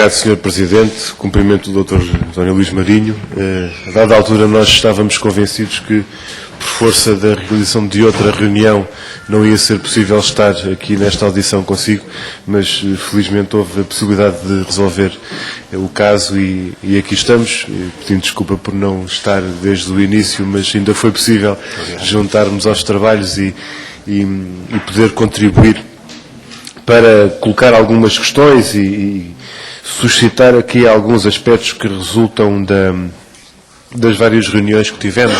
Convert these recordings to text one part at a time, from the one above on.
Obrigado, Sr. Presidente. Cumprimento o Dr. António Luís Marinho. A dada altura nós estávamos convencidos que, por força da realização de outra reunião, não ia ser possível estar aqui nesta audição consigo, mas felizmente houve a possibilidade de resolver o caso e aqui estamos. Pedindo desculpa por não estar desde o início, mas ainda foi possível juntarmos aos trabalhos e poder contribuir para colocar algumas questões e suscitar aqui alguns aspectos que resultam das várias reuniões que tivemos,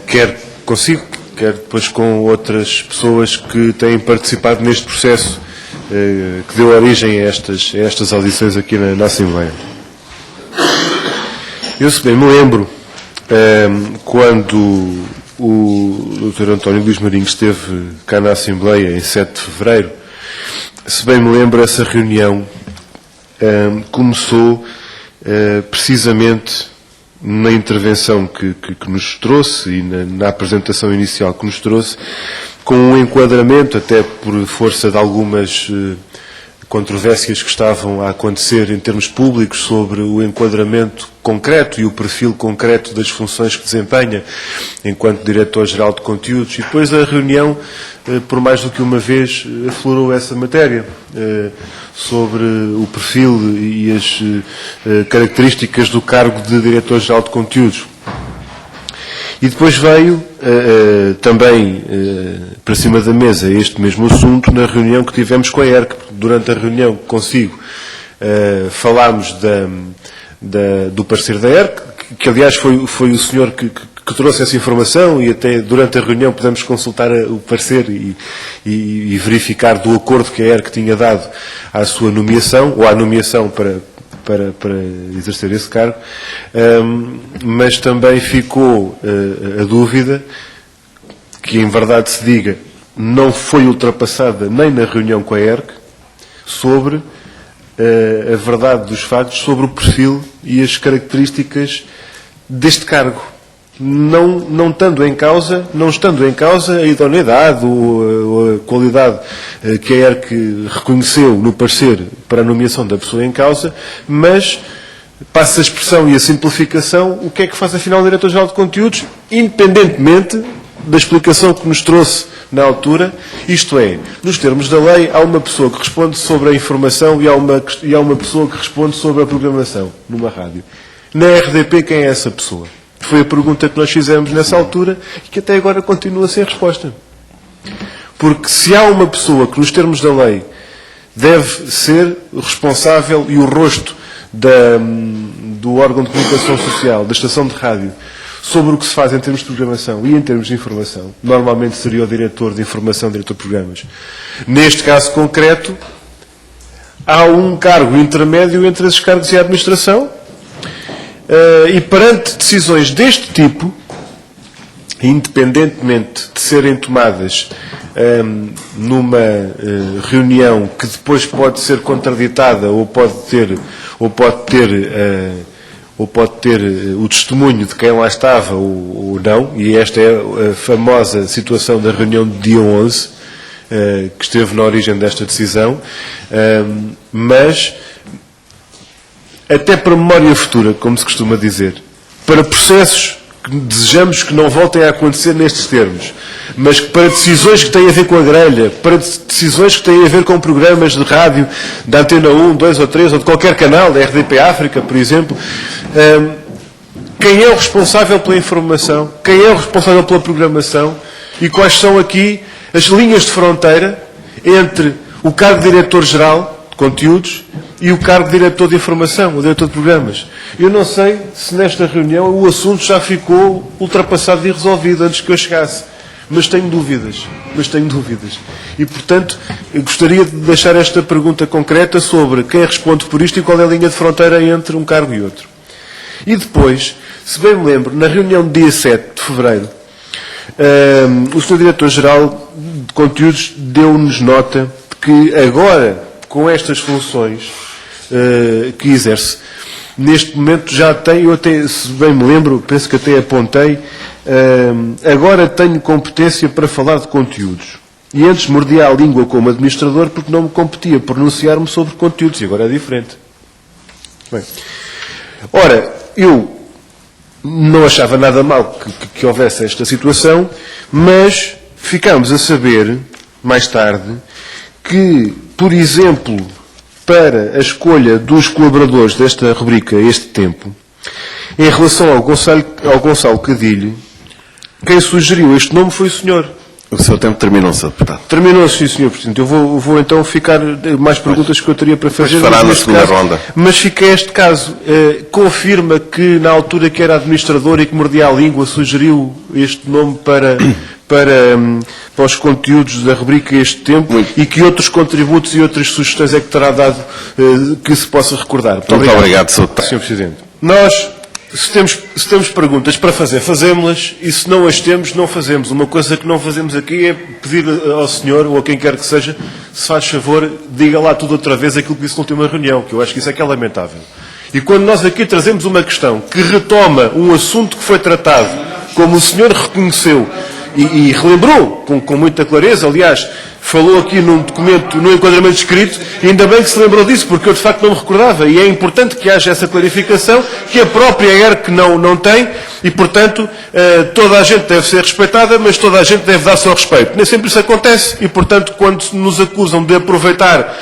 quer consigo, quer depois com outras pessoas que têm participado neste processo que deu origem a estas audições aqui na Assembleia. Eu, se bem me lembro, quando o Dr. António Luís Marinho esteve cá na Assembleia em 7 de fevereiro, se bem me lembro, essa reunião começou precisamente na intervenção que nos trouxe e na apresentação inicial que nos trouxe, com um enquadramento, até por força de algumas controvérsias que estavam a acontecer em termos públicos sobre o enquadramento concreto e o perfil concreto das funções que desempenha enquanto Diretor-Geral de Conteúdos. E depois a reunião, por mais do que uma vez, aflorou essa matéria sobre o perfil e as características do cargo de Diretor-Geral de Conteúdos. E depois veio também para cima da mesa este mesmo assunto na reunião que tivemos com a ERC. Durante a reunião consigo falámos do parecer da ERC, que aliás foi o senhor que trouxe essa informação e até durante a reunião pudemos consultar o parecer e verificar do acordo que a ERC tinha dado à sua nomeação, ou à nomeação para exercer esse cargo, mas também ficou a dúvida, que em verdade se diga, não foi ultrapassada nem na reunião com a ERC, sobre a verdade dos factos, sobre o perfil e as características deste cargo. Não estando em causa a idoneidade ou a qualidade que a ERC reconheceu no parecer para a nomeação da pessoa em causa, mas, passa a expressão e a simplificação, o que é que faz afinal o Diretor-Geral de Conteúdos, independentemente da explicação que nos trouxe na altura, isto é, nos termos da lei, há uma pessoa que responde sobre a informação e há uma pessoa que responde sobre a programação, numa rádio. Na RDP, quem é essa pessoa? Foi a pergunta que nós fizemos nessa altura e que até agora continua sem resposta. Porque se há uma pessoa que, nos termos da lei, deve ser responsável e o rosto do órgão de comunicação social, da estação de rádio, sobre o que se faz em termos de programação e em termos de informação, normalmente seria o diretor de informação, diretor de programas. Neste caso concreto, há um cargo intermédio entre esses cargos e a administração, e perante decisões deste tipo, independentemente de serem tomadas numa reunião que depois pode ser contraditada ou pode ter o testemunho de quem lá estava ou não, e esta é a famosa situação da reunião de dia 11, que esteve na origem desta decisão, mas até para memória futura, como se costuma dizer, para processos que desejamos que não voltem a acontecer nestes termos, mas que para decisões que têm a ver com a grelha, para decisões que têm a ver com programas de rádio da Antena 1, 2 ou 3, ou de qualquer canal, da RDP África, por exemplo, quem é o responsável pela informação, quem é o responsável pela programação e quais são aqui as linhas de fronteira entre o cargo de Diretor-Geral de Conteúdos e o cargo de Diretor de Informação, o Diretor de Programas. Eu não sei se nesta reunião o assunto já ficou ultrapassado e resolvido antes que eu chegasse, mas tenho dúvidas. E, portanto, eu gostaria de deixar esta pergunta concreta sobre quem responde por isto e qual é a linha de fronteira entre um cargo e outro. E depois, se bem me lembro, na reunião de dia 7 de fevereiro, o Sr. Diretor-Geral de Conteúdos deu-nos nota de que agora, com estas funções que exerce, neste momento já tem, eu até, se bem me lembro, penso que até apontei, agora tenho competência para falar de conteúdos. E antes mordia a língua como administrador porque não me competia pronunciar-me sobre conteúdos, e agora é diferente. Bem. Ora, eu não achava nada mal que houvesse esta situação, mas ficámos a saber, mais tarde, que, por exemplo, para a escolha dos colaboradores desta rubrica Este Tempo, em relação ao Gonçalo Cadilho, quem sugeriu este nome foi o senhor. O seu tempo terminou, Sr. Deputado. Terminou-se, sim, Sr. Presidente. Eu vou então ficar mais perguntas que eu teria para fazer. Fará na segunda ronda. Mas fica este caso. Confirma que na altura que era administrador e que mordia a língua sugeriu este nome para os conteúdos da rubrica Este Tempo. Muito. E que outros contributos e outras sugestões é que terá dado que se possa recordar. Muito obrigado, Sr. Deputado. Sr. Presidente. Nós, se temos perguntas para fazer, fazemos-las, e se não as temos, não fazemos. Uma coisa que não fazemos aqui é pedir ao senhor, ou a quem quer que seja, se faz favor, diga lá tudo outra vez aquilo que disse na última reunião, que eu acho que isso é que é lamentável. E quando nós aqui trazemos uma questão que retoma um assunto que foi tratado, como o senhor reconheceu, e relembrou com muita clareza, aliás, falou aqui num documento, num enquadramento escrito, e ainda bem que se lembrou disso, porque eu de facto não me recordava, e é importante que haja essa clarificação, que a própria ERC não tem, e portanto toda a gente deve ser respeitada, mas toda a gente deve dar seu respeito. Nem sempre isso acontece, e portanto quando nos acusam de aproveitar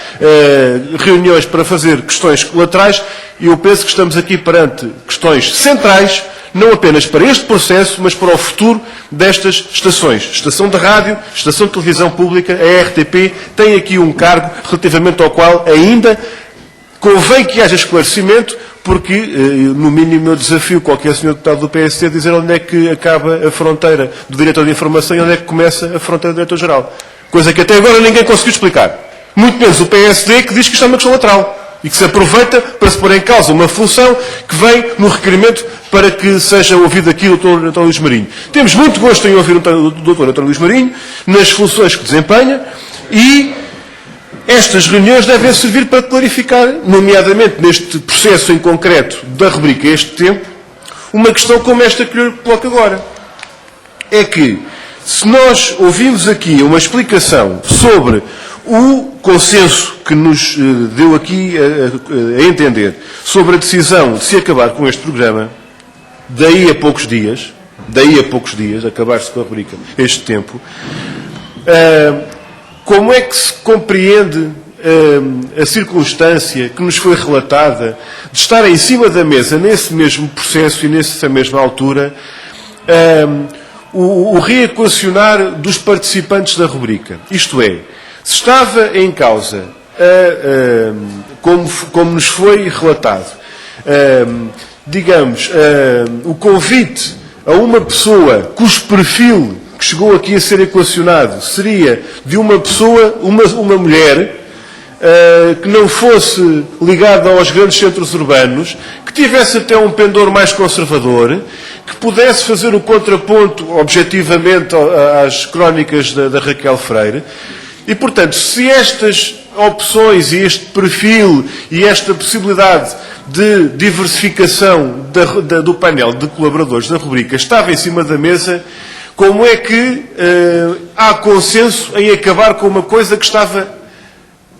reuniões para fazer questões colaterais, eu penso que estamos aqui perante questões centrais, não apenas para este processo, mas para o futuro destas estações. Estação de rádio, estação de televisão pública, a RTP, tem aqui um cargo relativamente ao qual ainda convém que haja esclarecimento, porque, no mínimo, eu desafio qualquer senhor deputado do PSD a dizer onde é que acaba a fronteira do diretor de informação e onde é que começa a fronteira do diretor-geral. Coisa que até agora ninguém conseguiu explicar. Muito menos o PSD, que diz que isto é uma questão lateral e que se aproveita para se pôr em causa uma função que vem no requerimento para que seja ouvido aqui o Dr. António Luís Marinho. Temos muito gosto em ouvir o Dr. António Luís Marinho nas funções que desempenha e estas reuniões devem servir para clarificar, nomeadamente neste processo em concreto da rubrica Este Tempo, uma questão como esta que lhe coloco agora. É que, se nós ouvimos aqui uma explicação sobre o consenso que nos deu aqui a entender sobre a decisão de se acabar com este programa, daí a poucos dias, acabar-se com a rubrica Este Tempo, como é que se compreende a circunstância que nos foi relatada de estar em cima da mesa, nesse mesmo processo e nessa mesma altura, o reequacionar dos participantes da rubrica? Isto é, se estava em causa, como nos foi relatado, digamos, o convite a uma pessoa cujo perfil que chegou aqui a ser equacionado seria de uma pessoa, uma mulher, que não fosse ligada aos grandes centros urbanos, que tivesse até um pendor mais conservador, que pudesse fazer o contraponto objetivamente às crónicas da Raquel Freire. E, portanto, se estas opções e este perfil e esta possibilidade de diversificação do painel de colaboradores da rubrica estava em cima da mesa, como é que há consenso em acabar com uma coisa que estava,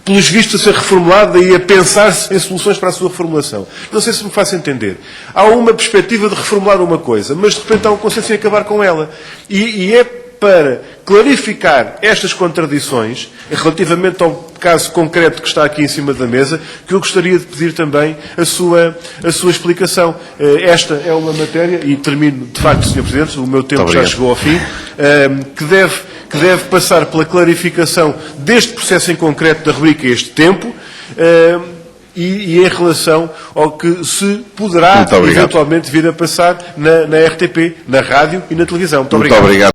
pelos vistos, a ser reformulada e a pensar-se em soluções para a sua reformulação? Não sei se me faço entender. Há uma perspectiva de reformular uma coisa, mas de repente há um consenso em acabar com ela. E é para clarificar estas contradições, relativamente ao caso concreto que está aqui em cima da mesa, que eu gostaria de pedir também a sua explicação. Esta é uma matéria, e termino, de facto, Sr. Presidente, o meu tempo já chegou ao fim, que deve passar pela clarificação deste processo em concreto da rubrica Este Tempo, e em relação ao que se poderá eventualmente vir a passar na RTP, na rádio e na televisão. Muito obrigado.